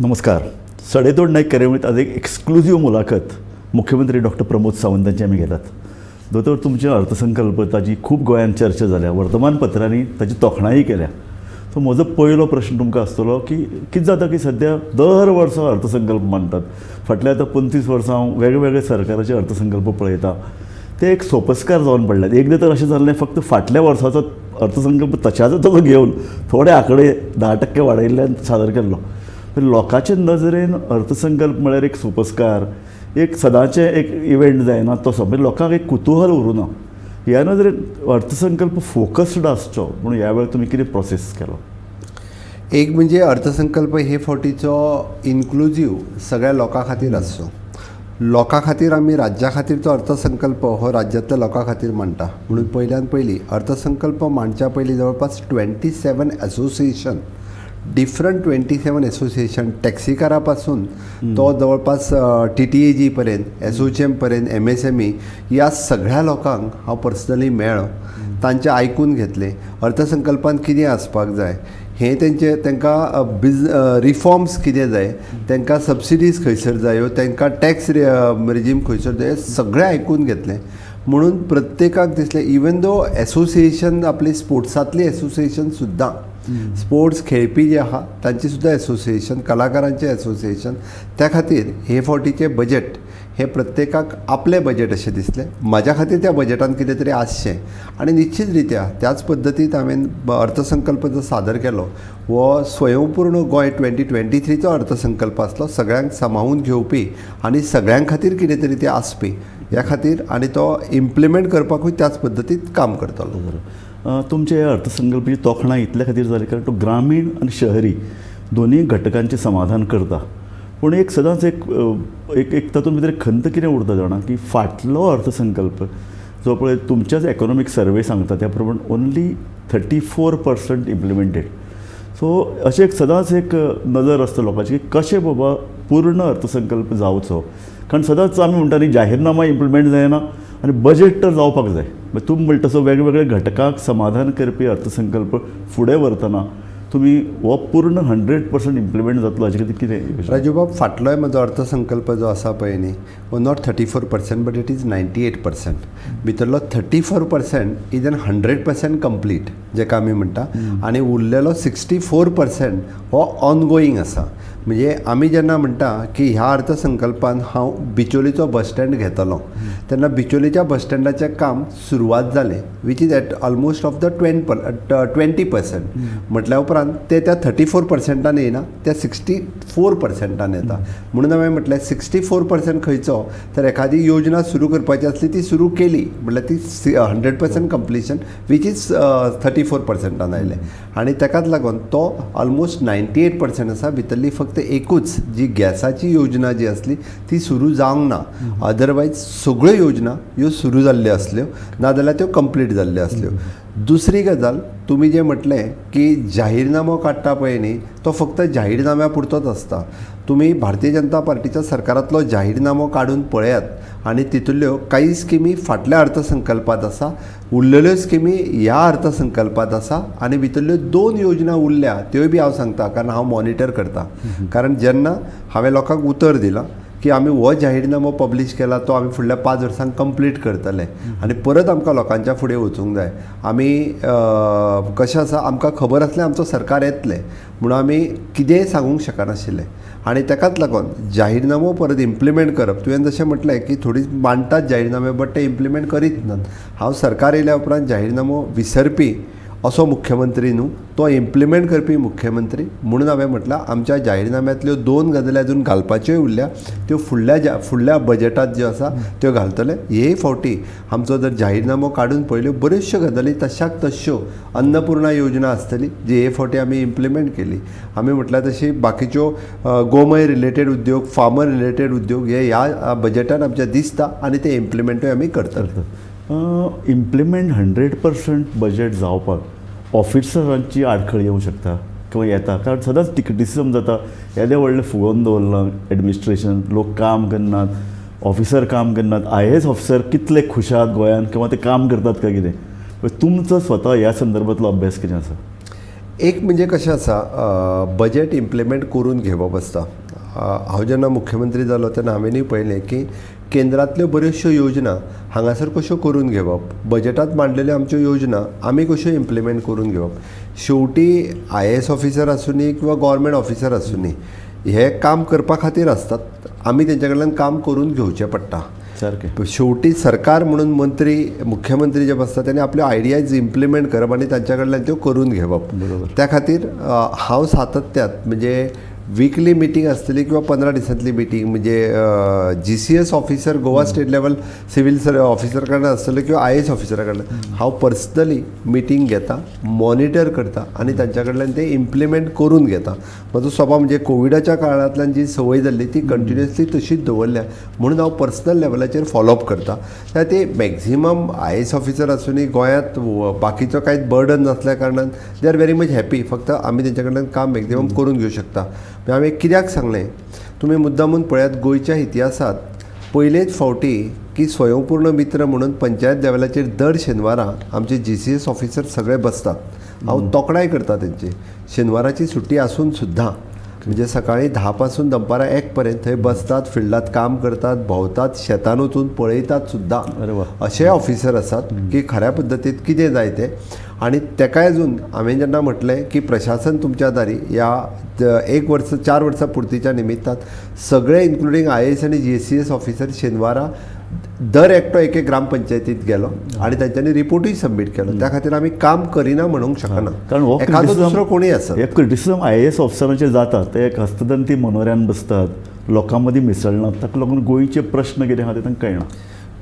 नमस्कार. सडेतोड नाईक कार्यावळीत आज एक एक्सक्लुझिव्ह मुलाखत मुख्यमंत्री डॉक्टर प्रमोद सावंत यांची आमी घेतात. दोतोर, तुमचे अर्थसंकल्प ताजी खूब गोंयांत चर्चा जाल्या, वर्तमानपत्रांनी ताची तोखणाय केल्या. सो म्हजो पयलो प्रश्न तुमकां आसतलो की कितें जाता की सद्या दर वर्सा अर्थसंकल्प मांडटात. फाटल्या आतां 25 वर्सां हांव वेगवेगळे सरकाराचे अर्थसंकल्प पळयतां. ते एक सोपस्कार जावन पडल्यात. एकदां तर अशें जाल्लें फक्त फाटल्या वर्साचो अर्थसंकल्प तशाचो तसो घेवन थोडे आंकडे 10% वाडयिल्ल्यान सादर केल्लो. लोकांचे नजरेन अर्थसंकल्प म्हळ्यार एक सुपस्कार, एक सदांचे एक इव्हेंट जायना तसो. म्हणजे लोकांक एक कुतूहल उरूना. ह्या नजरेन अर्थसंकल्प फोकस्ड आसचो म्हणून ह्या वेळार तुमी कितें प्रोसेस केलो? एक म्हणजे अर्थसंकल्प हे फावटीचो इन्क्लुझीव सगळ्या लोकां खातीर आसचो. लोकां खातीर आमी राज्या खातीरचो अर्थसंकल्प हो राज्यांतल्या लोकां खातीर मांडटा. म्हणून पयल्यान पयलीं अर्थसंकल्प मांडच्या पयलीं जवळपास 27 एसोसिएशन, डिफरंट 27 एसोसिएशन, टॅक्सीकारा पासून तो जवळपास TTAG पर्यंत, SOCHM पर्यंत, MSME ह्या सगळ्या लोकांक हांव पर्सनली मेळ्ळो. तांचे आयकून घेतले अर्थसंकल्पांत कितें आसपाक जाय, हे तांकां रिफॉर्म्स कितें जाय, तांकां सबसिडीज खंयसर जायो, तांकां टॅक्स रिजीम खंयसर जाय, सगळें आयकून घेतलें. म्हणून प्रत्येकाक दिसलें, इवन दो एसोसिएशन आपली स्पोर्ट्सांतली एसोसिएशन सुद्दां, स्पोर्ट्स खेळपी जे आहा तांची सुद्दां एसोसिएशन, कलाकारांचें एसोसिएशन, त्या खातीर हे फावटीचें बजेट हे प्रत्येकाक आपलें बजेट अशें दिसलें. म्हाज्या खातीर त्या बजेटान कितें तरी आसचें. आनी निश्चित रित्या त्याच पद्दतीन हांवें अर्थसंकल्प जो सादर केलो हो स्वयंपूर्ण गोंय 2023चो अर्थसंकल्प आसलो, सगळ्यांक सांबाळून घेवपी आनी सगळ्यां खातीर कितें तरी ते आसपी ह्या खातीर, आनी तो इम्प्लिमेंट करपाकूय त्याच पद्दतीन काम करतलो. तुमचे अर्थसंकल्पाची तोखणाय इतल्या खातीर जाली कारण तो ग्रामीण आनी शहरी दोनूय घटकांचें समाधान करता. पूण एक सदांच एक तातूंत भितर खंत कितें उरता जाणा की फाटलो अर्थसंकल्प जो पळय तुमच्याच इकॉनॉमीक सर्वे सांगता त्या प्रमाण ओन्ली 34% इम्प्लिमेंटेड. सो अशें एक सदांच एक नजर आसता लोकांची की कशें बाबा पूर्ण अर्थसंकल्प जावचो. कारण सदांच आमी म्हणटा न्ही जाहीरनामा इम्प्लिमेंट जायना आनी बजेट तर जावपाक जाय. तुमी म्हणटा तसो वेगवेगळे घटकांक समाधान करपी अर्थसंकल्प फुडें व्हरतना तुमी हो पूर्ण 100% इम्प्लिमेंट जातलो हाचे खातीर कितें? राजू बाब, फाटलोय म्हजो अर्थसंकल्प जो आसा पळय न्ही, हो नॉट 34% बट इट इज 98%. भितरलो 34% इज एन 100% कंप्लीट जेका आमी म्हणटा, आनी उरलेलो 64% हो ऑनगोईंग आसा. म्हणजे आमी जेन्ना म्हणटा की ह्या अर्थसंकल्पान हांव बिचोलीचो बस स्टँड घेतलो तेन्ना बिचोलीच्या बस स्टँडाचें काम सुरवात जालें, which is eight almost of the 20%. म्हटल्या उपरांत ते त्या 34%आन येना, त्या 64%आन येता. म्हणून हांवें म्हटलें 64% खंयचो, तर एखादी योजना सुरू करपाची आसली ती सुरू केली म्हटल्यार ती 100% कंप्लिशन वीच इज 34%आन आयलें. आनी ताकाच लागून तो ऑलमोस्ट 98% आसा. भितरली फक्त एकूच जी गॅसाची योजना जी आसली ती सुरू जावंक ना. अदरवायज सगळ्यो योजना ह्यो सुरू जाल्ल्यो आसल्यो, नाजाल्यार त्यो कंप्लीट जाल्ल्यो आसल्यो. दुसरी गजाल, तुमी जें म्हटलें की जाहीरनामो काडटा पळय न्ही, तो फक्त जाहीरनाम्या पुरतोच आसता. तुमी भारतीय जनता पार्टीच्या सरकारांतलो जाहीरनामो काडून पळयात आनी तितूंतल्यो काही स्किमी फाटल्या अर्थसंकल्पांत आसा, उरलेल्यो स्किमी ह्या अर्थसंकल्पांत आसा, आनी भितरल्यो 2 योजना उरल्या त्योय बी हांव सांगता, कारण हांव मॉनिटर करता. कारण जेन्ना हांवें लोकांक उतर दिलां की आमी हो जाहीरनामो पब्लीश केला तो आमी फुडल्या 5 वर्सांक कंप्लीट करतले आनी परत आमकां लोकांच्या फुडें वचूंक जाय. आमी कशें आसा, आमकां खबर आसलें आमचो सरकार येतलें म्हणून आमी कितेंय सांगूंक शकनाशिल्ले. आनी ताकाच लागून जाहीरनामो परत इम्प्लिमेंट करप, तुवें जशें म्हटलें की थोडी मांडटात जाहीरनामे बट ते इम्प्लिमेंट करीत नात. हांव सरकार येयल्या उपरांत जाहीरनामो विसरपी असो मुख्यमंत्री न्हू, तो इम्प्लिमेंट करपी मुख्यमंत्री. म्हणून हांवें म्हटलां आमच्या जाहीरनाम्यांतल्यो 2 गजाली अजून घालपाच्योय उरल्या, त्यो फुडल्या बजेटांत ज्यो आसा त्यो घालतले. हेय फावटी आमचो जर जाहीरनामो काडून पळयल्यो बऱ्योचश्यो गजाली तशाक तश्यो, अन्नपूर्णा योजना आसतली जी हे फावटी आमी इम्प्लिमेंट केली. आमी म्हटल्यार तशी बाकीच्यो गोमय रिलेटेड उद्योग, फार्मर रिलेटेड उद्योग हे ह्या बजेटान आमच्या दिसता आनी ते इम्प्लिमेंटूय आमी करतले. इम्प्लिमेंट 100% बजेट जावपाक ऑफिसरांची आडखळ येवंक शकता किंवा येता. कारण सदांच क्रिटिसिजम जाता येदे व्हडलें फुगोवन दवरलां एडमिनिस्ट्रेशन, लोक काम करनात, ऑफिसर काम करनात. IAS ऑफिसर कितले खुशात गोंयांत किंवा ते काम करतात काय कितें? तुमचो स्वता ह्या संदर्भांतलो अभ्यास कितें आसा? एक म्हणजे कशें आसा बजेट इम्प्लिमेंट करून घेवप आसता. हांव जेन्ना मुख्यमंत्री जालो तेन्ना हांवेंनूय पळयलें की केंद्रांतल्यो बऱ्योचश्यो योजना हांगासर कश्यो करून घेवप, बजेटांत मांडलेल्यो आमच्यो योजना आमी कश्यो इम्प्लिमेंट करून घेवप. शेवटी IAS ऑफिसर आसूं दी किंवा गव्हर्मेंट ऑफिसर आसूं दी हे काम करपा खातीर आसतात. आमी तेंच्या कडल्यान काम करून घेवचें पडटा. सारकें. शेवटी सरकार म्हणून मुख्यमंत्री जे बसतात त्यांनी आपल्यो आयडियाज इम्प्लिमेंट करप आनी तांच्या कडल्यान त्यो करून घेवप. त्या खातीर हांव सातत्यात म्हणजे वीकली मिटींग आसतली किंवा 15 दिसांतली मिटींग म्हणजे GCS officer Goa state level civil officer कडल्यान आसतलो किंवा IAS ऑफिसरा कडल्यान हांव पर्सनली मिटींग घेता, मॉनिटर करता आनी तांच्या कडल्यान ते इम्प्लिमेंट करून घेता. म्हजो स्वभाव म्हणजे कोविडाच्या काळांतल्यान जी संवय जाल्ली ती कंटिन्युअसली तशीच दवरल्या म्हणून हांव पर्सनल लेवलाचेर फॉलोअप करता. तर ते मॅक्झिमम IAS ऑफिसर आसूं दी गोंयांत बाकीचो कांयच बर्डन नासल्या कारणान they are very much happy. फक्त आमी तेंच्या कडल्यान काम मॅक्झिमम करून घेवंक शकता. हांवें कित्याक सांगलें तुमी मुद्दामून पळयात गोंयच्या इतिहासांत पयलेच फावटी की स्वयंपूर्ण मित्र म्हणून पंचायत लेवलाचेर दर शेनवारा आमचे GCS ऑफिसर सगळे बसतात. हांव तोखणाय करता तेंची. शेनवाराची सुट्टी आसून सुद्दां म्हणजे सकाळीं 10 पासून दनपारां 1 पर्यंत थंय बसतात, फिल्डात काम करतात, भोंवतात, शेतान वचून पळयतात सुद्दां. अशे ऑफिसर आसात की खऱ्या पद्दतीन कितें जाय तें. आनी तेकाय अजून हांवें जेन्ना म्हटलें की प्रशासन तुमच्या दारी ह्या 4 वर्सां पुर्तीच्या निमित्तान सगळे इन्क्लुडींग IAS आनी GCS ऑफिसर शेनवारा दर एकटो एक ग्रामपंचायतींत गेलो आनी तांच्यांनी रिपोर्टूय सबमीट केलो. त्या खातीर आमी काम करिना म्हणूंक शकना. कारण एखादो दुसरो कोणूय आसा एक क्रिटिसिजम IAS ऑफिसरांचेर जाता ते एक हस्तदंती मनोऱ्यान बसतात, लोकां मदीं मिसळनात, ताका लागून गोंयचे प्रश्न कितें आहा ते तांकां कळना.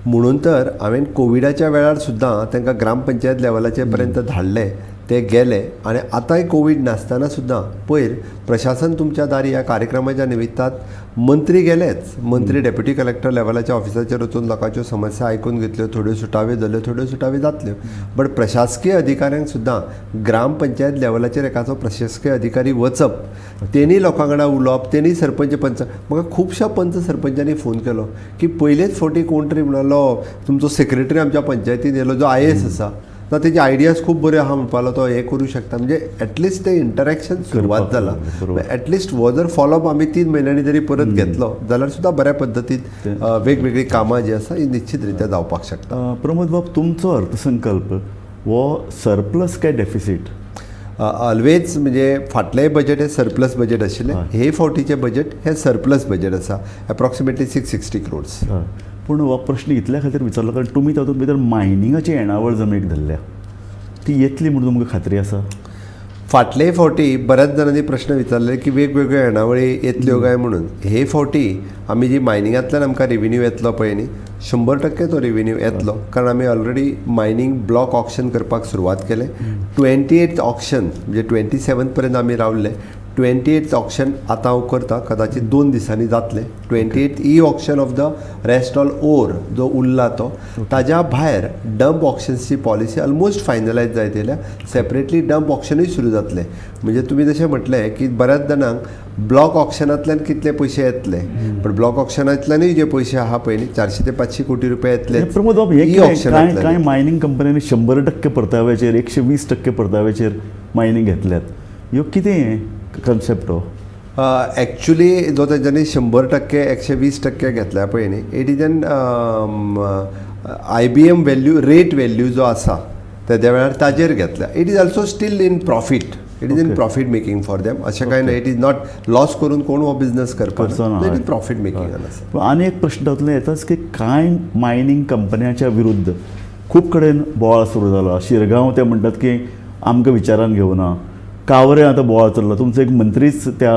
म्हणून तर हांवें कोविडाच्या वेळार सुद्दां तांकां ग्रामपंचायत लेवलाचे पर्यंत धाडले, ते गेले आनी आतांय कोविड नासतना सुद्दां पयर प्रशासन तुमच्या दारी ह्या कार्यक्रमाच्या निमित्तान मंत्री गेलेच. मंत्री डेप्युटी कलेक्टर लेवलाच्या ऑफिसाचेर वचून लोकांच्यो समस्या आयकून घेतल्यो, थोड्यो सुटाव्यो जाल्यो, थोड्यो सुटाव्यो जातल्यो. बट प्रशासकीय अधिकाऱ्यांक सुद्दां ग्रामपंचायत लेवलाचेर एकाचो प्रशासकीय अधिकारी वचप, तेणी लोकां वांगडा उलोवप, तेणी सरपंच पंच म्हाका खुबश्या पंच सरपंचांनी फोन केलो की पयलेच फावटी कोण तरी म्हणलो तुमचो सेक्रेटरी आमच्या पंचायतीन येयलो जो IAS आसा, तर तेजे आयडियाज खूब बऱ्यो आहा म्हणपालो तो हे करूं शकता. म्हणजे एटलिस्ट ते इंटरॅक्शन सुरवात जाला. एटलिस्ट हो जर फॉलोअप आमी 3 म्हयन्यांनी जरी परत घेतलो जाल्यार सुद्दां बऱ्या पद्दतीन वेगवेगळी कामां जी आसा ही निश्चित रित्या जावपाक शकता. प्रमोद बाब, तुमचो अर्थसंकल्प हो सरप्लस काय डेफिसीट? ऑलवेज म्हणजे फाटलेंय बजेट हे सरप्लस बजेट आशिल्लें. हे फावटीचें बजेट हे सरप्लस बजेट आसा, एप्रॉक्सिमेटली 660 crores. पूण हो प्रश्न इतल्या खातीर विचारलो कारण तुमी तातूंत भितर मायनिंगाची येणावळ जमेक धरल्या, ती येतली म्हणून तुमकां खात्री आसा? फाटले फावटी बऱ्याच जाणांनी प्रश्न विचारले की वेगवेगळ्यो येणावळी येतल्यो काय म्हणून. हे फावटी आमी जी मायनिंगांतल्यान आमकां रेविन्यू येतलो पळय न्ही, 100% तो रेविन्यू येतलो. कारण आमी ऑलरेडी मायनिंग ब्लॉक ऑक्शन करपाक सुरवात केलें. 28th ऑक्शन म्हणजे 27 पर्यंत आमी रावल्ले. 28th ऑक्शन आतां हांव करता, कदाचित 2 दिसांनी जातलें. 28th auction of the rest all or जो उरला तो. ताज्या भायर डंप ऑक्शन्सची पॉलिसी ऑलमोस्ट फायनलायज जायत येयल्या. सेपरेटली डंप ऑक्शनूय सुरू जातलें. म्हणजे तुमी जशें म्हटलें की बऱ्याच जाणांक ब्लॉक ऑक्शनांतल्यान कितले पयशे येतले, पण ब्लॉक ऑक्शनांतल्यानूय जे पयशे आहा पळय न्ही 400 ते 500 कोटी रुपया येतले. प्रमोद बाब, कांय मायनिंग कंपन्यांनी 100% परताव्याचेर 120% परताव्याचेर मायनिंग घेतल्यात. ह्यो कितें कन्सेप्ट हो? एक्चुली जो तेंच्यांनी 100% 120% घेतल्या पळय न्ही, it is N IBM value rate value जो आसा त्या वेळार ताजेर घेतल्या. It is also steel in profit. It is in profit making for them. अशें कांय ना, इट इज नॉट लॉस करून कोण हो बिझनेस करपाक, इट इज प्रॉफीट मेकिंगान आसा. आनी एक प्रश्न तातूंतलो येताच की कांय मायनिंग कंपन्यांच्या विरुद्ध खूब कडेन बोवाळ सुरू जालो. शिरगांव ते म्हणटात की आमकां विचारान घेवना. कावरे आतां बोवाळ चल्ला, तुमचो एक मंत्रीच त्या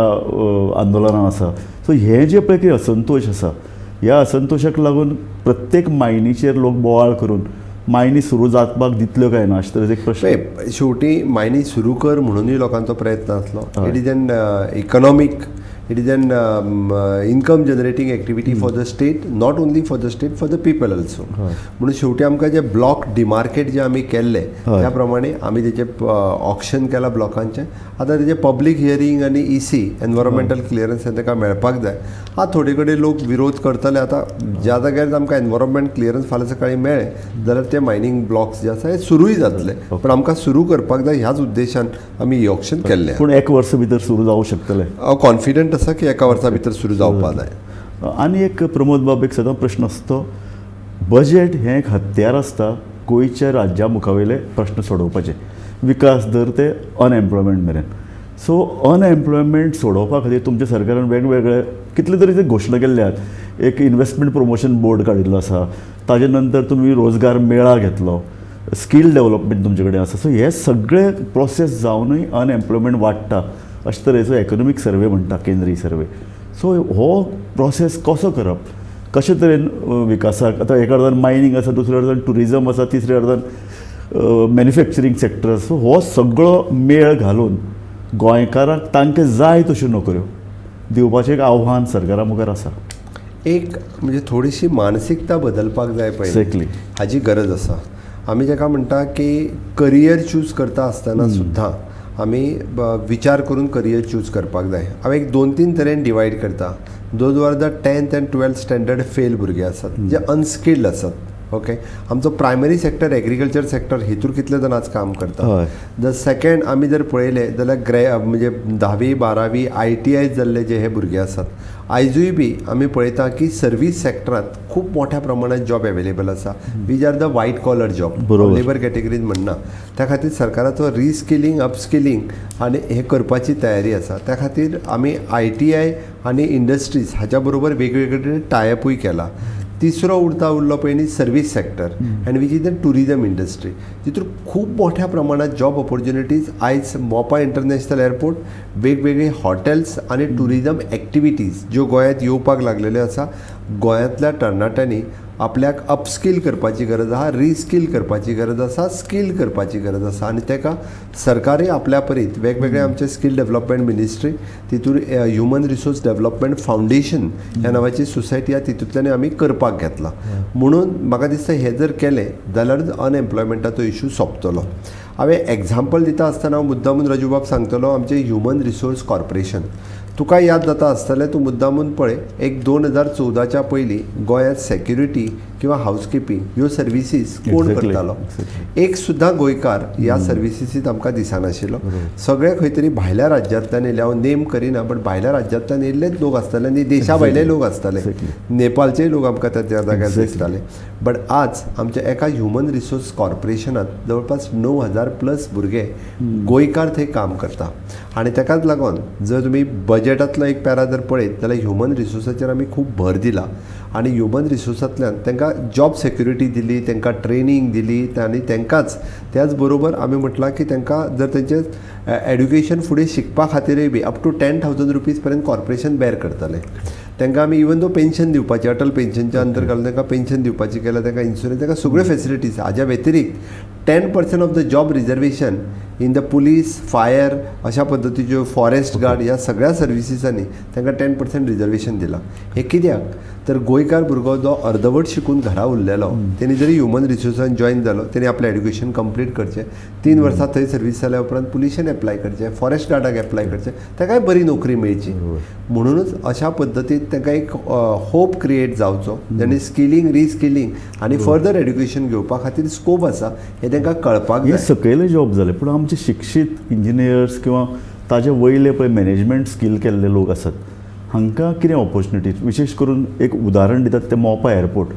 आंदोलनान आसा. सो हे जे पळय कितें असंतोश आसा, ह्या असंतोशाक लागून प्रत्येक मायनीचेर लोक बोवाळ करून मायनी सुरू जावपाक दितल्यो काय ना अशें तरेचो एक प्रश्न. शेवटी मायनी सुरू कर म्हणूनय लोकांचो प्रयत्न आसलो. It is an it is an income generating activity for the state, not only for the state, for the people also. म्हणून शेवटी आमकां जे ब्लॉक डिमार्केट जे आमी केल्ले त्या प्रमाणे आमी तेचे ऑक्शन केला ब्लॉकांचे. आतां तेजे पब्लीक हियरींग आनी EC एनवायरमेंटल क्लियरन्स ताका मेळपाक जाय. थोडे कडेन लोक विरोध करतले. आतां ज्या जाग्यार आमकां एनवायरमेंट क्लियरन्स फाल्यां सकाळी मेळ्ळे जाल्यार ते मायनींग ब्लॉक्स जे आसा हे सुरूय जातले. पण आमकां सुरू करपाक जाय ह्याच उद्देशान आमी ही ऑक्शन केल्लें. पूण एक वर्स भितर सुरू जावंक शकतले. हांव कॉन्फिडंट आसा की एका वर्सा भितर सुरू जावपा जाय. आनी एक प्रमोद बाब एक सदां प्रश्न आसतो, बजेट हें एक हत्यार आसता गोंयच्या राज्या मुखावेले प्रश्न सोडोवपाचे, विकास दर ते अनएम्प्लॉयमेंट मेरेन. सो अनएम्प्लॉयमेंट सोडोवपा खातीर तुमच्या सरकारान वेगवेगळे कितले तरी घोशणा केल्ल्यात. एक इन्व्हेस्टमेंट प्रमोशन बोर्ड काडिल्लो आसा, ताजे नंतर तुमी रोजगार मेळा घेतलो, स्कील डेव्हलपमेंट तुमचे कडेन आसा. सो हे सगळे प्रोसेस जावनूय अनएम्प्लॉयमेंट वाडटा अशे तरेचो एकोनॉमीक सर्वे म्हणटा, केंद्रीय सर्वे. सो हो प्रोसेस कसो करप, कशे तरेन विकासाक, आतां एका अर्दान मायनींग आसा, दुसऱ्या अर्दान टुरिजम आसा, तिसऱ्या अर्दान मॅन्युफॅक्चरींग सेक्टर. सो हो सगळो मेळ घालून गोंयकारांक तांकां जाय तश्यो नोकऱ्यो दिवपाचें एक आव्हान सरकारा मुखार आसा. एक म्हणजे थोडीशी मानसिकता बदलपाक जाय पळय, एक्झॅक्टली हाची गरज आसा. आमी जाका म्हणटा की करियर चूज करता आसतना सुद्दां आमी विचार करून करियर चूज करपाक जाय. हांव एक 2-3 तरेन डिवायड करता. Those were the 10th and 12th standard fail भुरगे आसात जे अनस्किल्ड आसात. ओके, आमचो प्रायमरी सेक्टर एग्रीकल्चर सेक्टर हेतूर कितले जाण आज काम करता. द सेकंड आमी जर पळयलें जाल्यार म्हणजे 10वी 12वी ITI जाल्ले जे हे भुरगे आसात, आयजूय बी आमी पळयता की सर्वीस सेक्टरांत खूब मोठ्या प्रमाणात जॉब अवेलेबल आसा, which are the white collar job, labour categories म्हणना. त्या खातीर सरकाराचो रिस्किलिंग अपस्किलिंग आनी हे करपाची तयारी आसा. त्या खातीर आमी ITI आनी इंडस्ट्रीज हाच्या बरोबर वेगवेगळे टायअपूय केला. तिसरो उरलो पयलीं service sector and which is the tourism industry. तितूर खूब मोठ्या प्रमाणात जॉब ऑपॉर्च्युनिटीज आयज मोपा इंटरनॅशनल एअरपोर्ट, वेगवेगळे हॉटेल्स आनी टुरिजम एक्टिविटीज ज्यो गोंयांत येवपाक लागलेल्यो आसा. गोंयांतल्या तरणाट्यांनी आपल्याक अपस्कील करपाची गरज आसा, रिस्कील करपाची गरज आसा, स्कील करपाची गरज आसा. आनी ताका सरकारूय आपल्या परीत वेगवेगळे आमचे स्कील डेव्हलपमेंट मिनिस्ट्री, तितूर ह्युमन रिसोर्स डेव्हलपमेंट फावंडेशन ह्या नांवाची सोसायटी आसा, तितूंतल्यान आमी करपाक घेतला. म्हणून म्हाका दिसता हे जर केलें जाल्यार अनएम्प्लॉयमेंटाचो इशू सोंपतलो. हांवें एग्जाम्पल दिता आसतना हांव मुद्दामून रजूबाब सांगतलो आमचें ह्युमन रिसोर्स कॉर्पोरेशन. तुका याद जाता आसतलें, तूं मुद्दामून पळय, एक 2014च्या पयलीं गोंयांत सेक्युरिटी किंवा हावजकीपींग ह्यो सर्विसीस कोण करतालो. एक सुद्दां गोंयकार ह्या सर्विसीसीत आमकां दिसनाशिल्लो. सगळे खंय तरी भायल्या राज्यांतल्यान येयले. हांव नेम करिना, बट भायल्या राज्यांतल्यान येयल्लेच लोक आसताले आनी देशा भायले लोक आसताले. नेपाळचे लोक आमकां त्या जाग्यार दिसताले. बट आज आमच्या एका ह्युमन रिसोर्स कॉर्पोरेशनांत जवळपास 9,000+ भुरगे गोंयकार थंय काम करता. आनी ताकाच लागून जर तुमी बजेटांतलो एक पॅरा जर पळयत जाल्यार ह्युमन रिसोर्साचेर आमी खूब भर दिला. आनी ह्युमन रिसोर्सांतल्यान तांकां जॉब सेक्युरिटी दिली, तांकां ट्रेनींग दिली. आनी तांकांच त्याच बरोबर आमी म्हटलां की तांकां जर तेंचें एड्युकेशन फुडें शिकपा खातीरय बी अप टू 10,000 रुपीज पर्यंत कॉर्पोरेशन बॅर करतालें. तांकां आमी इवन दो पेन्शन दिवपाची, अटल पेन्शनच्या अंतर घालून तांकां पेन्शन दिवपाची केल्या, तांकां इन्शुरन्स, तांकां सगळ्यो फेसिलिटीज. हाज्या व्यतिरिक्त 10% of the job reservation in the police, fire, अशा पद्दतीच्यो फॉरेस्ट गार्ड ह्या सगळ्या सर्विसीसांनी तांकां 10% रिजर्वेशन दिलां. हे कित्याक तर गोंयकार भुरगो जो अर्दवट शिकून घरा उरलेलो, तेणी जरी ह्युमन रिसोर्सान जॉयन जालो, तेणी आपलें एड्युकेशन कंप्लीट करचें, 3 वर्सां थंय सर्वीस जाल्या उपरांत पुलिशेन एप्लाय करचें, फॉरेस्ट गार्डाक एप्लाय करचें, ताकाय बरी नोकरी मेळची. म्हणूनच अशा पद्दतीन तांकां एक होप क्रिएट जावचो, जेणे स्किलींग, रिस्किलींग आनी फर्दर एड्युकेशन घेवपा खातीर स्कोप आसा हें तांकां कळपाक जाय. हे सकयले जॉब जाले, पूण आमचे शिक्षीत इंजिनियर्स किंवा ताजे वयले पळय मॅनेजमेंट स्कील केल्ले लोक आसात, हांकां कितें ऑपॉर्च्युनिटीज, विशेश करून एक उदाहरण दितात ते मोपा एअरपोर्ट.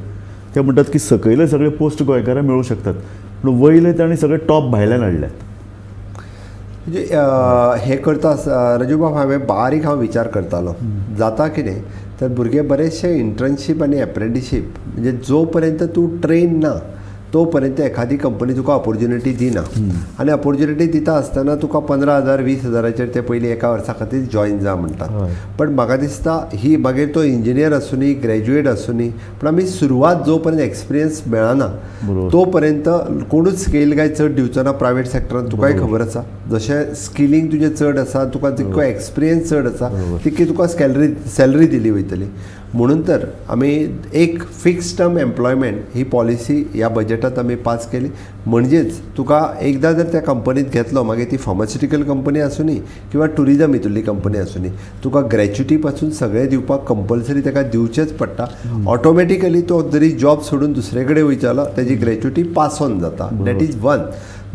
ते म्हणटात की सकयले सगळे पोस्ट गोंयकारांक मेळूं शकतात, पूण वयले तांणी सगळे टॉप भायल्यान हाडल्यात. म्हणजे हे करता रजूबाब हांवें बारीक विचार करतालो, जाता कितें तर भुरगे बरेचशे इंटर्नशीप आनी एप्रेंटिसशीप, म्हणजे जो पर्यंत तूं ट्रेन ना तो पर्यंत एखादी कंपनी तुका ऑपॉर्च्युनिटी दिना आनी ऑपॉर्च्युनिटी दिता आसतना तुका 15,000 20,000 ते पयलीं एका वर्सा खातीर जॉईन जा म्हणटात. पण म्हाका दिसता ही मागीर तो इंजिनियर आसूं नी ग्रॅज्युएट आसूं नी पण आमी सुरवात जो पर्यंत एक्सपिरियन्स मेळना तो पर्यंत कोणूच स्केल काय चड दिवचो ना प्रायवेट सेक्टरान. तुकाय खबर आसा जशें स्किलींग तुजें चड आसा तुका तितको एक्सपिरियन्स चड आसा तितकी तुका सॅलरी दिली वयतली. म्हणून तर आमी एक फिक्स टर्म एम्प्लॉयमेंट ही पॉलिसी ह्या बजेटात आमी पास केली. म्हणजेच तुका एकदां जर त्या कंपनीत घेतलो मागीर ती फार्मास्युटिकल कंपनी आसूं नी किंवा टुरिजम हितुरली कंपनी आसूं नी तुका ग्रॅच्युटी पासून सगळें दिवपाक कंपल्सरी ताका दिवचेंच पडटा. ऑटोमॅटिकली तो जरी जॉब सोडून दुसरे कडेन वयतालो तेजी ग्रॅच्युटी पास ऑन जाता. That is one.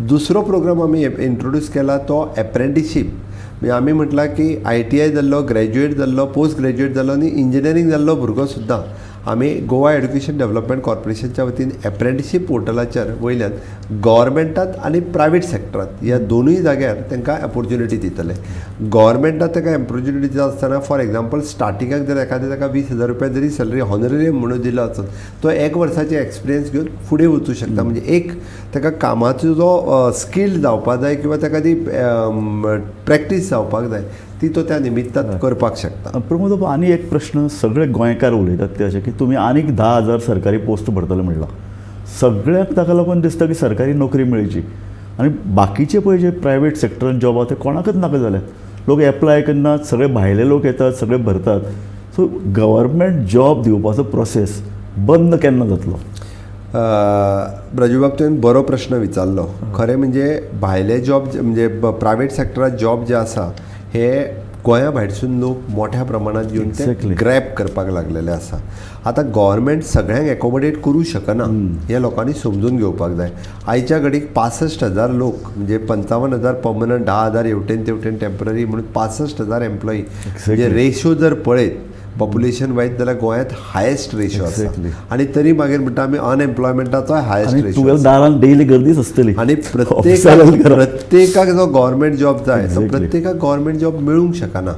दुसरो प्रोग्राम आमी इंट्रोड्यूस केला तो एप्रेंटिसशीप. आमी म्हटलां की ITI जाल्लो ग्रॅज्युएट जाल्लो पोस्ट ग्रॅज्युएट जाल्लो आनी इंजिनियरींग जाल्लो भुरगो सुद्दां आमी गोवा एड्युकेशन डेव्हलपमेंट कॉर्पोरेशनच्या वतीन एप्रेंटिसशीप पोर्टलाचेर वयल्यान गव्हर्मेंटांत आनी प्रायवेट सेक्टरांत ह्या दोनूय जाग्यार तांकां ऑपॉर्च्युनिटी दितले. गव्हर्मेंटांत ताका ऑपॉर्च्युनिटी दिता आसतना फॉर एग्जांपल स्टार्टिंगाक जर एखाद्या ताका 20,000 रुपया जरी सॅलरी हॉनरेरियम म्हणून दिलो आसत तो 1 वर्साचे एक्सपिरियन्स घेवन फुडें वचूं शकता. म्हणजे एक ताका कामाचो जो स्कील जावपाक जाय किंवा ताका ती प्रॅक्टीस जावपाक जाय ती तो त्या निमित्तान करपाक शकता. प्रमोद बाबा आनी एक प्रश्न सगळे गोंयकार उलयतात ते अशें की तुमी आनीक 10,000 सरकारी पोस्ट भरतले म्हणला. सगळ्याक ताका लागून दिसता की सरकारी नोकरी मेळची आनी बाकीचे पळय जे प्रायवेट सेक्टरान जॉब आहा ते कोणाकच नाका जाल्यात. लोक एप्लाय करनात सगळे भायले लोक येतात सगळे भरतात. सो गव्हर्मेंट जॉब दिवपाचो प्रोसेस बंद केन्ना जातलो? राजूबाब तुवें बरो प्रश्न विचारलो. खरें म्हणजे भायले जॉब म्हणजे प्रायवेट सेक्टरांत जॉब जे आसा हे गोंया भायरसून लोक मोठ्या प्रमाणात येवन ते ग्रॅब करपाक लागलेले आसा. आतां गव्हर्मेंट सगळ्यांक एकोमोडेट करूं शकना हे लोकांनी समजून घेवपाक जाय. आयच्या घडीक 65,000 लोक म्हणजे 55,000 पर्मनंट 10,000 हेवटेन तेवटेन टेम्पररी म्हणून 65,000 एम्प्लॉई म्हणजे रेशो जर पळयत पॉप्युलेशन वायज जाल्यार गोंयांत हायेस्ट रेशो आसा. आनी तरी मागीर म्हणटा आमी अनएम्प्लॉयमेंटाचो हायेस्ट रेशो दारान डेली गर्दीच आसतली. आनी प्रत्येकाक जो गव्हर्मेंट जॉब जाय तो प्रत्येकाक गव्हर्मेंट जॉब मेळूंक शकना.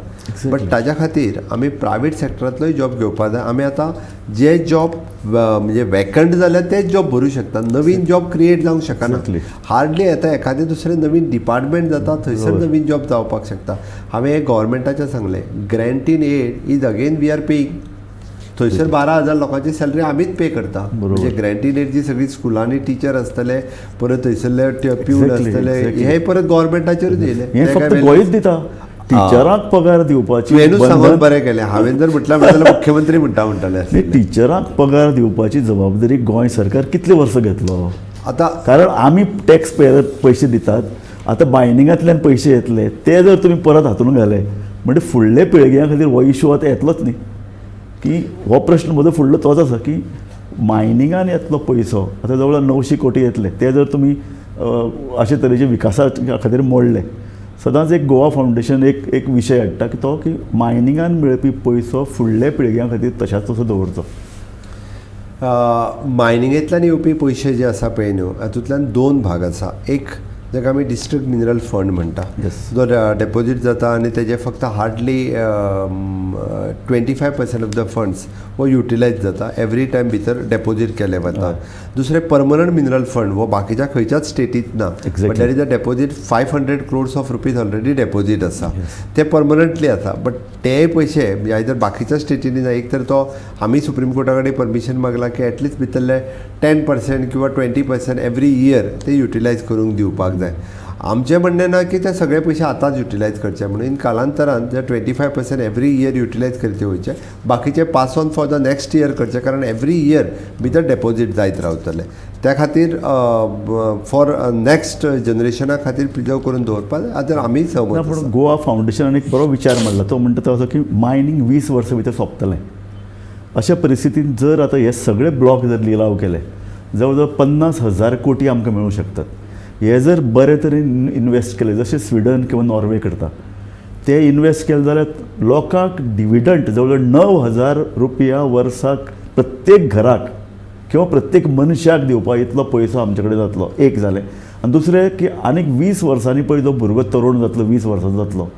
बट ताच्या खातीर आमी प्रायवेट सेक्टरांतलोय जॉब घेवपाक जाय. आमी आतां जे जॉब म्हणजे वॅकंट जाल्यार तेच जॉब भरूं शकता. नवीन जॉब क्रिएट जावंक शकना. हार्डली आतां एखादें दुसरें नवीन डिपार्टमेंट जाता थंयसर नवीन जॉब जावपाक शकता. हांवें एक गव्हर्मेंटाचें सांगलें grant in aid is again we are paying. थंयसर 12,000 लोकांची सॅलरी आमीच पे करता. म्हणजे ग्रँट इन एड जी सगळी स्कुलांनी टिचर आसतले परत थंयसरले प्यून आसतले हे परत गव्हर्मेंटाचेरूच येयले. गोंयच दिता टिचरांक पगार दिवपाची. तुवेंच सांगून बरें केलें. हांवें जर म्हटल्यार जाल्यार मुख्यमंत्री म्हणटाले टिचरांक पगार दिवपाची जबाबदारी गोंय सरकार कितले वर्स घेतलो? आतां कारण आमी टॅक्स पेयर पयशे दितात. आतां बायनिंगांतल्यान पयशे येतले ते जर तुमी परत हातून घाले म्हणजे फुडले पिळग्यां खातीर हो इशू आतां येतलोच न्ही. की हो प्रश्न म्हजो फुडलो तोच आसा की मायनिंगान येतलो पयसो आतां जवळ 900 कोटी येतले ते जर तुमी अशे तरेचे विकासा खातीर मोडले. सदांच एक गोवा फावंडेशन एक विशय हाडटा की तो की मायनिंगान मेळपी पयसो फुडले पिळग्यां खातीर तशाच तसो दवरचो. मायनिंगेंतल्यान येवपी पयशे जे आसा पळय न्हू हातूंतल्यान 2 भाग आसा. एक जाका आमी डिस्ट्रिक्ट मिनरल फंड म्हणटा जो डेपोजीट जाता आनी तेजे फक्त हार्डली 25% ऑफ द फंड्स वो युटिलायज जाता एवरी टायम भितर डेपोजीट केले वता. दुसरें परमनंट मिनरल फंड वो बाकीच्या खंयच्याच स्टेटींत ना. But there is a deposit 500 crores of rupees already deposit आसा. ते परमनंटली आसा. बट तेय पयशे आयदर बाकीच्या स्टेटींनी ना एक तर तो आमी सुप्रीम कोर्टा कडेन परमिशन मागला की एटलिस्ट भितरले 10% किंवा 20% एवरी इयर ते युटिलायज करूंक दिवपाक जाय. आमचें म्हणणें ना की ते सगळे पयशे आतांच युटिलायज करचे म्हणून कालांतरान जे 25% एवरी इयर युटिलायज करचे वयचे बाकीचे pass on for the next year करचे. कारण एवरी इयर भितर डेपोजीट जायत रावतले. त्या खातीर फॉर नेक्स्ट जनरेशना खातीर प्रिजर्व करून दवरपाक आतां आमी सहमत. पूण गोवा फावंडेशनान एक बरो विचार मारला तो म्हणटा तो असो की मायनींग 20 वर्सां भितर सोंपतलें. अशा परिस्थितीन जर आतां हे सगळे ब्लॉक जर लिलाव केले जवळ जवळ 50,000 कोटी आमकां मेळूं शकतात. हे जर बरे तरेन इन्वेस्ट केले जशें स्विडन किंवा नॉर्वे करता ते इन्वेस्ट केले जाल्यार लोकांक डिविडंट जवळ जवळ 9,000 रुपया वर्साक प्रत्येक घराक किंवा प्रत्येक मनशाक दिवपाक इतलो पयसो आमचे कडेन जातलो. एक जालें. आनी दुसरें की आनीक 20 वर्सांनी पळय जो भुरगो तरूण जातलो 20 वर्सांचो जातलो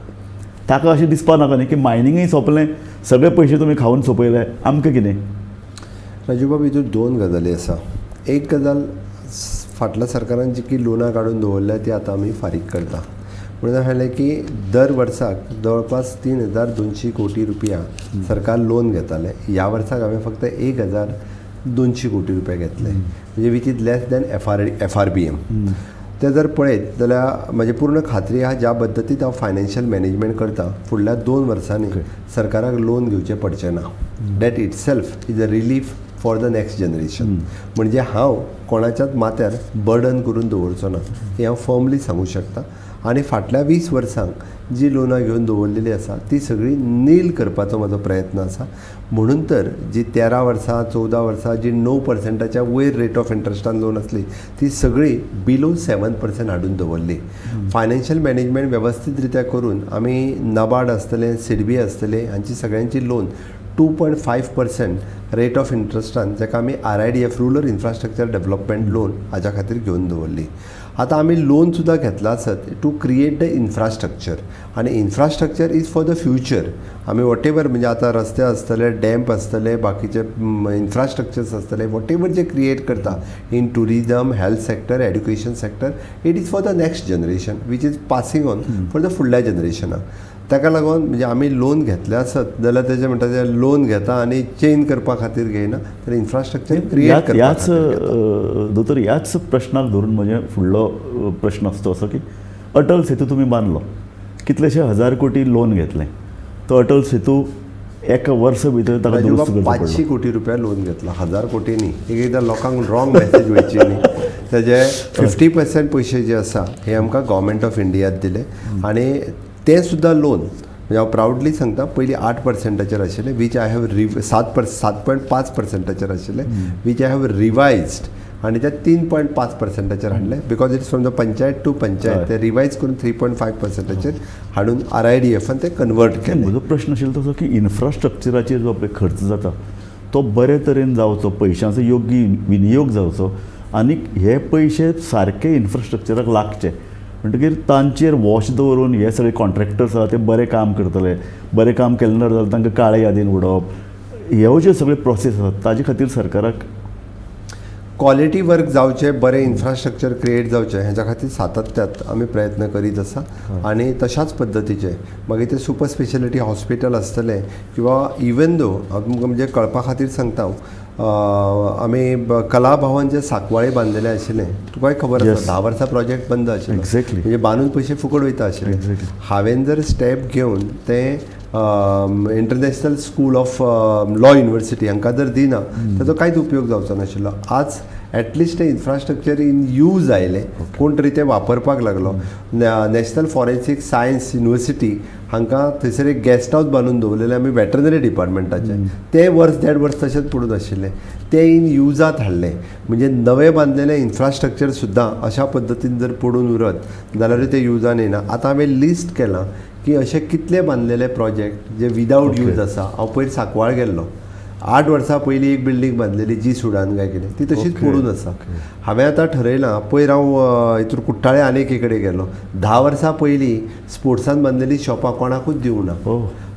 ताका अशें दिसपा नाका न्ही की मायनिंगूय सोंपलें सगळे पयशे तुमी खावन सोंपयले आमकां कितें? राजूबाब हितून 2 गजाली आसा. एक गजाल फाटल्या सरकारान जी की लोनां काडून दवरल्या ती आतां आमी फारीक करता. म्हणून सांगलें की दर वर्साक जवळपास 3,200 कोटी रुपया सरकार लोन घेताले. ह्या वर्साक हांवें फक्त 1,200 कोटी रुपया घेतले, म्हणजे which is less than FRBM. ते जर पळयत जाल्यार म्हजी पूर्ण खात्री आहा ज्या पद्दतीन हांव फायनान्शियल मॅनेजमेंट करता फुडल्या 2 वर्सांनी सरकाराक लोन घेवचें पडचें ना. That itself is a relief for the next generation. म्हणजे हांव कोणाच्याच माथ्यार बर्डन करून दवरचो ना हें हांव फर्मली सांगूं शकता. आनी फाटल्या 20 वर्सांक जी लोनां घेवन दवरलेली आसा ती सगळी नील करपाचो म्हजो प्रयत्न आसा. म्हणून तर जी 13 वर्सां 14 वर्सां जी 9% वयर रेट ऑफ इंट्रस्टान लोन आसली ती सगळी बिलो 7% हाडून दवरली. फायनान्शियल मॅनेजमेंट वेवस्थीत रित्या करून आमी नाबार्ड आसतलें, सिडबी आसतलें हांची सगळ्यांची लोन 2.5% रेट ऑफ इंट्रस्टान जाका आमी RIDF rural infrastructure development loan हाच्या खातीर घेवन दवरली. आतां आमी लोन सुद्दां घेतला आसत टू क्रिएट द इन्फ्रास्ट्रक्चर, आनी infrastructure is for the future. आमी वॉटेवर म्हणजे आतां रस्ते आसतले, डॅम्प आसतले, बाकीचे इन्फ्रास्ट्रक्चर्स आसतले, वॉटेवर जे क्रिएट करता in tourism, health sector, education sector, it is for the next generation which is passing on for the फुडल्या जनरेशनाक. ताका लागून म्हणजे आमी लोन घेतले आसत जाल्यार तेजें म्हणटा तें लोन घेता आनी चेंज करपा खातीर घेयना, तर इन्फ्रास्ट्रक्चर क्रिएट करपा याच दोतोर ह्याच प्रश्नाक धरून म्हजे फुडलो प्रश्न असतो असो की अटल सेतू तुमी बांदलो, कितलेशे 1000 कोटी लोन घेतलें, तो अटल सेतू एका वर्स भितर ताका दुरुस्त करचो पडलो. 500 कोटी रुपया लोन घेतला, 1000 कोटी न्ही. एकदां लोकांक रॉंग मॅसेज वयची न्ही. तेजे 50% पयशे जे आसा हे आमकां गव्हर्मेंट ऑफ इंडियात दिले, आनी ते सुद्दां लोन म्हणजे हांव प्रावडली सांगता पयलीं 8%चेर आशिल्ले वीच आय हॅव 7.5%चेर आशिल्ले वीच आय हॅव रिवायज्ड, आनी ते 3.5%चेर हाडले because it's from the panchayat to panchayat. ते रिवायज करून 3.5%चेर हाडून RIDFन ते कन्वर्ट केले. म्हजो प्रश्न आशिल्लो तसो की इन्फ्रास्ट्रक्चराचेर जो पळय खर्च जाता तो बरे तरेन जावचो, पयशांचो योग्य विनियोग जावचो, आनी हे पयशे सारके इन्फ्रास्ट्रक्चराक लागचे. म्हणटकीर तांचेर वॉश दवरून हे सगळे कॉन्ट्रॅक्टर्स आसा ते बरें काम करतले, बरें काम केलें ना जाल्यार तांकां काळे यादीन उडोवप, ह्यो ज्यो सगळे प्रोसेस आसात ताजे खातीर सरकाराक क्वॉलिटी वर्क जावचे, बरें इन्फ्रास्ट्रक्चर क्रिएट जावचें हेच्या खातीर सातत्यात आमी प्रयत्न करीत आसा. आनी तशाच पद्दतीचे मागीर ते सुपर स्पेशलिटी हॉस्पिटल आसतले किंवा इवन दो हांव तुमकां म्हणजे कळपा खातीर सांगता आमी कला भवन जे सांकवाळे बांदलेले आशिल्लें तुकाय खबर आसा 10 वर्सां प्रोजेक्ट बंद आशिल्लो. एक्झॅक्टली म्हणजे बांदून पयशे फुकट वयता आशिल्ले. हांवें जर स्टेप घेवन ते international school of law university हांकां जर दिना ताचो कांयच उपयोग जावचो नाशिल्लो. आज एटलिस्ट ते इन्फ्रास्ट्रक्चर इन यूज आयले, कोण तरी ते वापरपाक लागलो. नॅशनल फॉरेन्सीक सायन्स युनिवर्सिटी हांकां थंयसर एक गेस्ट हावस बांदून दवरलेले आमी वेटरनरी डिपार्टमेंटाचे, ते वर्स 1.5 वर्स तशेंच पडून आशिल्ले, ते इन युजात हाडले. म्हणजे नवे बांदलेले इन्फ्रास्ट्रक्चर सुद्दां अशा पद्दतीन जर पडून उरत जाल्यार ते युजान येना. आतां हांवें लिस्ट केलां की अशे कितले बांदलेले प्रोजेक्ट जे विदावट यूज आसा. हांव पयर सांकवाळ गेल्लो, 8 वर्सां पयलीं एक बिल्डींग बांदलेली जी सुडान काय कितें ती तशीच पडून आसा. हांवें आतां ठरयलां, पयर हांव हितूर कुट्टाळे आनीक एके कडेन गेलो, 10 वर्सां पयलीं स्पोर्ट्सान बांदलेली शॉपां कोणाकूच दिवं ना.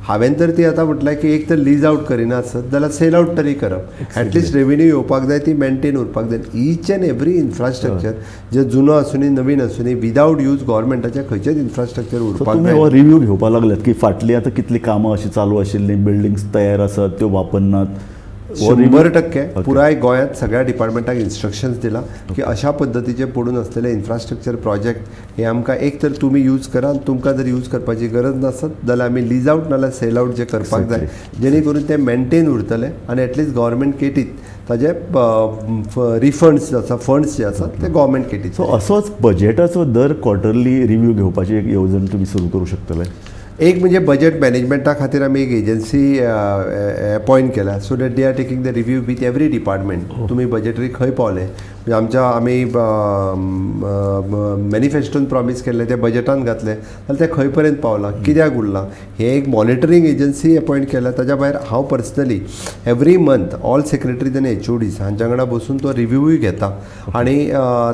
हांवें तर ती आतां म्हटल्यार की एक तर लीज आउट करिना आसत जाल्यार सेल आउट तरी करप, एटलिस्ट रेवेन्यू येवपाक जाय, ती मेंटेन उरपाक जाय. ईच एंड एवरी इन्फ्रास्ट्रक्चर जे जुनो आसूनी नवीन आसूनी विदावट यूज गव्हर्मेंटाचें खंयचेंच इन्फ्रास्ट्रक्चर उरपाक जाय. तुमी रिव्यू घेवपाक लागल्यात की फाटलीं आतां कितलीं कामां अशीं चालू आशिल्लीं, बिल्डिंग्स तयार आसात त्यो वापरनात. 100% पुराय गोंयांत सगळ्या डिपार्टमेंटाक इन्स्ट्रक्शन्स दिला की अशा पद्दतीचे पडून आसलेले इन्फ्रास्ट्रक्चर प्रोजेक्ट हे आमकां एक तर तुमी यूज करा, आनी तुमकां जर यूज करपाची गरज नासत जाल्यार आमी लीज आउट नाल्यार सेल आउट जे करपाक जाय, जेणे करून ते मेंटेन उरतले आनी एटलिस्ट गव्हर्मेंट केटीत ताजे रिफंड्स जे आसा, फंड्स जे आसात ते गव्हर्मेंट केटीत. सो असोच बजेटाचो दर क्वॉर्टरली रिव्यू घेवपाची एक येवजण तुमी सुरू करूं शकतले. एक म्हणजे बजेट मॅनेजमेंटा खातीर आमी एक एजन्सी अपॉयंट केल्या so that they are taking the review with every department. तुमी बजेटरी खंय पावले, म्हणजे आमच्या आमी मॅनिफेस्टोन प्रॉमीस केल्ले ते बजेटान घातले जाल्यार ते खंय पर्यंत पावलां, कित्याक उरलां, हे एक मॉनिटरींग एजन्सी अपॉयंट केल्या. ताच्या भायर हांव personally every month all secretaries आनी HODs हांच्या वांगडा बसून तो रिव्यूय घेता. आनी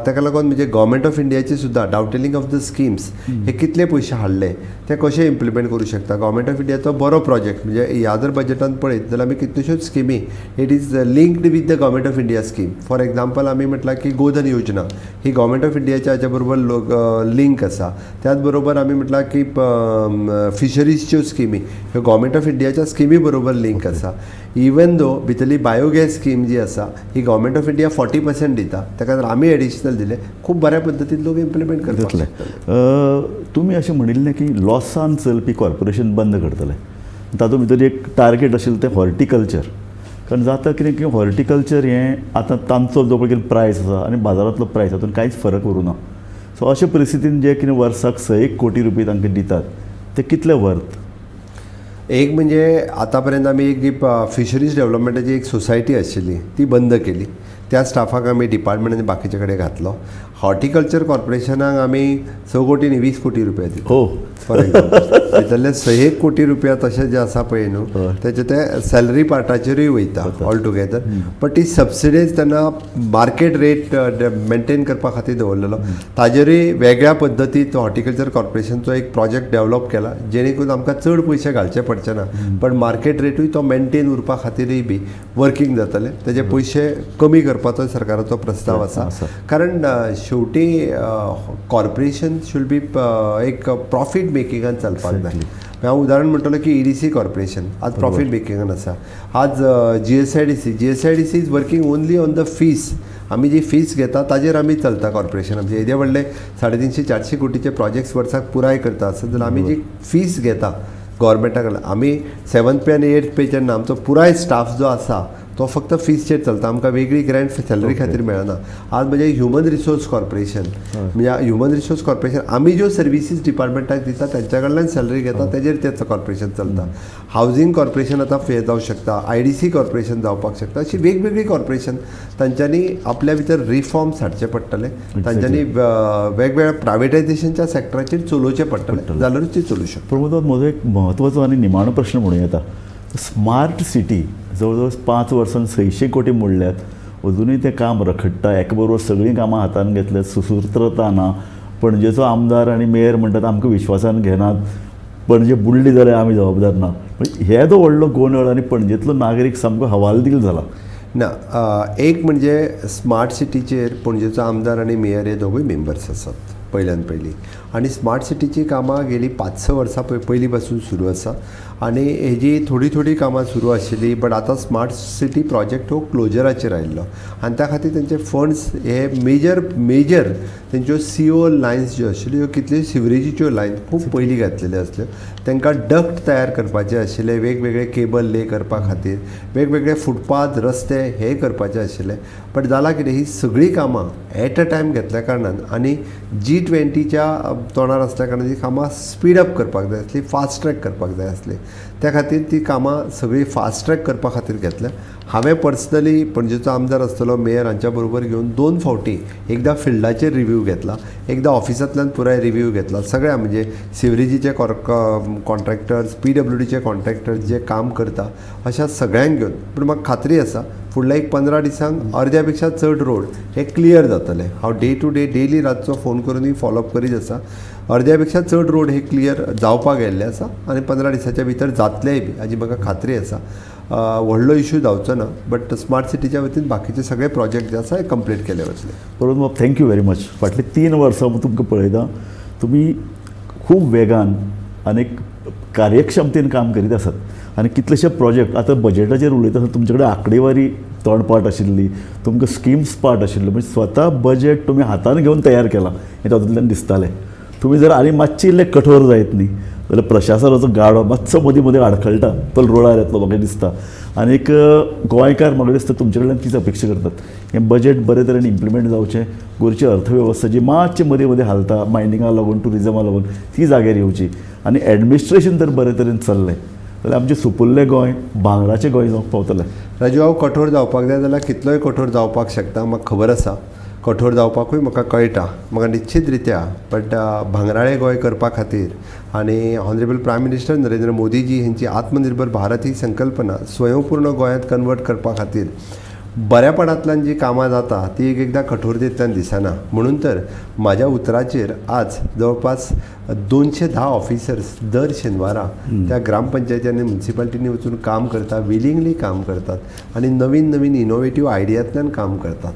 ताका लागून म्हणजे गव्हर्मेंट ऑफ इंडियाचे सुद्दां डावटेलिंग ऑफ द स्किम्स हे कितले पयशे हाडले, ते कशे इम्प्लिमेंट करूं शकता. गव्हर्मेंट ऑफ इंडियाचो बरो प्रोजेक्ट म्हणजे ह्या जर बजेटान पळयत जाल्यार आमी कितल्योश्योच स्किमी it is linked with the government of India scheme. For example आमी म्हटलां की गोधन योजना ही गव्हर्मेंट ऑफ इंडियाच्या हाच्या बरोबर लिंक आसा. त्याच बरोबर आमी म्हटलां की फिशरीजच्यो स्किमी ह्यो गव्हर्मेंट ऑफ इंडियाच्या स्किमी बरोबर लिंक आसा. इवन दो भितरली बायोगॅस स्कीम जी आसा ही गव्हर्मेंट ऑफ इंडिया 40% दिता, ताका जर आमी एडिशनल दिले खूब बऱ्या पद्दतीन लोक इम्प्लिमेंट करतले. तुमी अशें म्हणिल्लें की लॉसान चलपी कॉर्पोरेशन बंद करतले. तातूंत भितर एक टार्गेट आशिल्लें तें हॉर्टिकल्चर. कारण जाता कितें की हॉर्टिकल्चर हें आतां तांचो जो पळय प्रायस आसा आनी बाजारांतलो प्रायस हातूंत कांयच फरक उरूना. सो अशे परिस्थितीन जे कितें वर्साक 6 कोटी रुपया तांकां दितात ते कितले वर्थ? एक म्हणजे आतापर्यंत आमी एक फिशरीज डेव्हलपमेंटाची एक सोसायटी आशिल्ली ती बंद केली. त्या स्टाफाक आमी डिपार्टमेंटांनी बाकीचे कडेन घातलो. हॉर्टिकल्चर कॉर्पोरेशनाक आमी 6 कोटी न्ही 20 कोटी रुपया दिले. हो फॉर एक्झाम्पल भितरले 6 कोटी रुपया तशें जे आसा पळय न्हू तेचे ते सॅलरी पार्टाचेरूय वयता ऑल टुगेदर. बट ती सबसिडीज तेन्ना मार्केट रेट मेंटेन करपा खातीर दवरलेलो. ताजेरूय वेगळ्या पद्दतीन हॉर्टिकल्चर कॉर्पोरेशनचो एक प्रोजेक्ट डेव्हलप केला जेणे करून आमकां चड पयशे घालचे पडचे ना, पण मार्केट रेटूय तो मेंटेन उरपा खातीरय बी वर्किंग जातले. तेजे पयशे कमी करपाचो सरकाराचो प्रस्ताव आसा. कारण शेवटी कॉर्पोरेशन शूड बी एक प्रॉफीट मेकिंगान चलपाक जाय. हांव उदाहरण म्हणटलो की EDC कॉर्पोरेशन आज प्रॉफीट मेकिंगान आसा. आज GSIDC is working only on the fees. आमी जी फीस घेता ताजेर आमी चलता कॉर्पोरेशन. आमचे येदे व्हडले 350-400 कोटीचे प्रोजेक्ट्स वर्साक पुराय करता आसत जाल्यार आमी जी फीस घेता गव्हर्मेंटा कडल्यान आमी 7th पे आनी 8th पे जेन्ना आमचो पुराय स्टाफ जो आसा तो फक्त फीसचेर चलता. आमकां वेगळी ग्रँड सॅलरी खातीर मेळना. आज म्हणजे ह्युमन रिसोर्स कॉर्पोरेशन म्हणजे ह्युमन रिसोर्स कॉर्पोरेशन आमी ज्यो सर्विसीस डिपार्टमेंटाक दिता तेंच्या कडल्यान सॅलरी घेता तेजेर तें कॉर्पोरेशन चलता. हावजींग कॉर्पोरेशन आतां फेल जावंक शकता, IDC कॉर्पोरेशन जावपाक शकता. अशी वेगवेगळी कॉर्पोरेशन तांच्यांनी आपल्या भितर रिफॉर्म्स हाडचे पडटले. तांच्यांनी वेगवेगळ्या प्रायवेटायझेशनच्या सॅक्टराचेर चलोवचें पडटलें जाल्यारूच ती चलूं शकता. प्रमोद, म्हजो एक म्हत्वाचो आनी निमाणो प्रश्न म्हणूं येता. स्मार्ट सिटी जवळ 5 वर्सान 600 कोटी मोडल्यात. अजूनय तें काम रखडटा. एका बरोबर सगळीं कामां हातान घेतल्यात. सुसूत्रता ना. पणजेचो आमदार आनी मेयर म्हणटात आमकां विश्वासान घेनात. पणजे बुडली जाल्यार आमी जबाबदार ना. हे जो व्हडलो गोंधळ आनी पणजेंतलो नागरीक सामको हवालदिल जाला. ना एक म्हणजे स्मार्ट सिटीचेर पणजेचो आमदार आनी मेयर हे दोगूय मेंबर्स आसात पयल्यान पयलीं. आनी स्मार्ट सिटीची कामां गेलीं 5-6 वर्सां पयलीं पासून सुरू आसा. आनी हेजी थोडी कामां सुरू आशिल्ली. बट आतां स्मार्ट सिटी प्रोजेक्ट हो क्लोजराचेर आयिल्लो आनी त्या खातीर तेंचे फंड्स हे मेजर तेंच्यो CO लायन्स ज्यो आशिल्ल्यो ह्यो कितल्यो सिवरेजीच्यो लायन खूब पयलीं घातलेल्यो आसल्यो. तांकां डक्ट तयार करपाचे आशिल्ले, वेगवेगळे केबल ले करपा खातीर, वेगवेगळे फुटपाथ रस्ते हे करपाचे आशिल्ले. बट जालां कितें, ही सगळीं कामां एट अ टायम घेतल्या कारणान आनी G20च्या तोंडार आसल्या कारणान ही कामां स्पीड अप करपाक जाय आसली, फास्ट ट्रॅक करपाक जाय आसली. त्या खातीर ती कामां सगळीं फास्ट ट्रॅक करपा खातीर घेतल्या. हांवें पर्सनली पणजेचो आमदार आसतलो मेयर हांच्या बरोबर घेवन 2 फावटी एकदां फिल्डाचेर रिव्यू घेतला, एकदां ऑफिसांतल्यान पुराय रिव्यू घेतला. सगळ्या म्हणजे सिवरेजीचे कॉन्ट्रॅक्टर्स, PWDचे कॉन्ट्रॅक्टर्स जे काम करता अशा सगळ्यांक घेवन. पूण म्हाका खात्री आसा फुडल्या एक 15 दिसांक अर्द्या पेक्षा चड रोड हे क्लियर जातले. हांव डे टू डे डेली रातचो फोन करूनय फॉलोअप करीत आसा. अर्द्या पेक्षा चड रोड हे क्लियर जावपाक गेल्ले आसा आनी 15 दिसाच्या भितर जातलेय बी हाजी म्हाका खात्री आसा. व्हडलो इश्यू जावचो ना. बट स्मार्ट सिटीच्या वतीन बाकीचे सगळे प्रोजेक्ट जे आसा हे कंप्लीट केले वतले. परंतु बाब थँक्यू व्हेरी मच. फाटले 3 वर्सां तुमकां पळयता तुमी खूब वेगान आनी कार्यक्षमतेन काम करीत आसात आनी कितलेशे प्रोजेक्ट आतां बजेटाचेर उलयता आसतना तुमचे कडेन आंकडेवारी तोंडपाट आशिल्ली, तुमकां स्किम्स पार्ट आशिल्लो, म्हणजे स्वता बजेट तुमी हातान घेवन तयार केला हें तातूंतल्यान दिसतालें. तुमी जर आनी मातशी इल्ले कठोर जायत न्ही जाल्यार प्रशासनाचो गाडो मातसो मदीं मदीं आडखळटा तो रोडार येतलो म्हाका दिसता. आनीक गोंयकार म्हाका दिसता तुमचे कडल्यान तीच अपेक्षा करतात हें बजेट बरे तरेन इम्प्लिमेंट जावचें. गोंयची अर्थवेवस्था जी मातशी मदीं मदीं हालता मायनिंगाक लागून टुरिजमाक लागून ती जाग्यार येवची आनी एडमिनिस्ट्रेशन जर बरे तरेन चल्लें जाल्यार आमचें सुपुल्लें गोंय भांगराचें गोंय जावंक पावतलें. राजू, हांव कठोर जावपाक जाय जाल्यार कितलोय कठोर जावपाक शकता, म्हाका खबर आसा. कठोर जावपाकूय म्हाका कळटा, म्हाका निश्चित रित्या. बट भांगराळें गोंय करपा खातीर आनी honourable prime minister Narendra Modiji हेंची आत्मनिर्भर भारत ही संकल्पना स्वयंपूर्ण गोंयांत कन्वर्ट करपा खातीर बऱ्यापणांतल्यान जी कामां जाता ती एकदां कठोरतेंतल्यान दिसना. म्हणून तर म्हाज्या उतराचेर आज जवळपास 210 ऑफिसर्स दर शेनवारा त्या ग्रामपंचायती आनी म्युन्सिपालिटींनी वचून काम करता, विलिंगली काम करतात आनी नवीन नवीन इनोवेटीव आयडियांतल्यान काम करतात.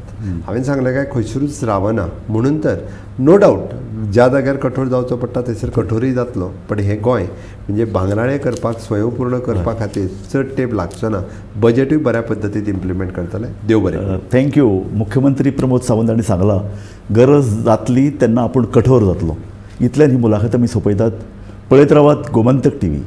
हांवें सांगलें काय खंयसरूच रावना. म्हणून तर नो डावट ज्या जाग्यार कठोर जावचो पडटा थंयसर कठोरूय जातलो. पण हें गोंय म्हणजे भांगराळें करपाक, स्वयंपूर्ण करपा खातीर चड तेंप लागचो ना. बजेटूय बऱ्या पद्दतीन इम्प्लिमेंट करतले. देव बरें. थँक्यू. मुख्यमंत्री प्रमोद सावंत हांणी सांगलां गरज जातली तेन्ना आपूण कठोर जातलो. इतल्यान ही मुलाखत आमी सोंपयतात. पळयत रावात गोमंतक TV.